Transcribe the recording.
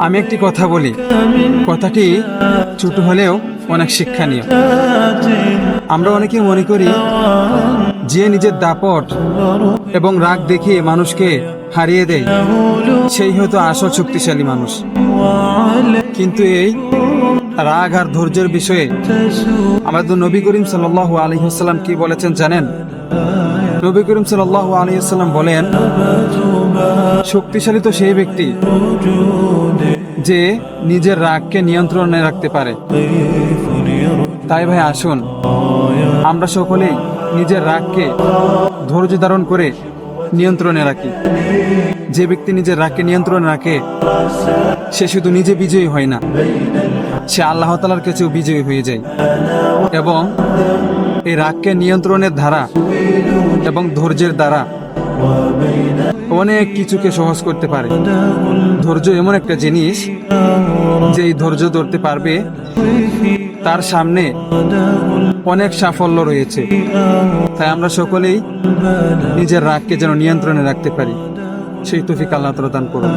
আমি একটি কথা বলি, কথাটি ছোট হলেও অনেক শিক্ষণীয়। আমরা অনেকেই মনে করি যে নিজের দাপট এবং রাগ দেখিয়ে মানুষকে হারিয়ে দেয় সেই হয়তো আসল শক্তিশালী মানুষ। কিন্তু এই রাগ আর ধৈর্যের বিষয়ে আমাদের নবী করিম সাল্লাল্লাহু আলাইহি ওয়াসাল্লাম কি বলেছেন জানেন? নবী করিম সাল্লাল্লাহু আলাইহি ওয়াসাল্লাম বলেন, শক্তিশালী তো সেই ব্যক্তি যে নিজের রাগকে নিয়ন্ত্রণে রাখতে পারে। তাই ভাই আসুন আমরা সকলেই নিজের রাগকে ধৈর্য ধারণ করে নিয়ন্ত্রণে রাখি। যে ব্যক্তি নিজের রাগকে নিয়ন্ত্রণে রাখে সে শুধু নিজে বিজয়ী হয় না, সে আল্লাহ তাআলার কাছেও বিজয়ী হয়ে যায় এবং এই রাগকে নিয়ন্ত্রণের ধারা এবং ধৈর্যের দ্বারা অনেক কিছুকে সহজ করতে পারে। ধৈর্য এমন একটা জিনিস যে এই ধৈর্য ধরতে পারবে তার সামনে অনেক সাফল্য রয়েছে। তাই আমরা সকলেই নিজের রাগকে যেন নিয়ন্ত্রণে রাখতে পারি, সেই তৌফিক আল্লাহ তাআলা দান করুন।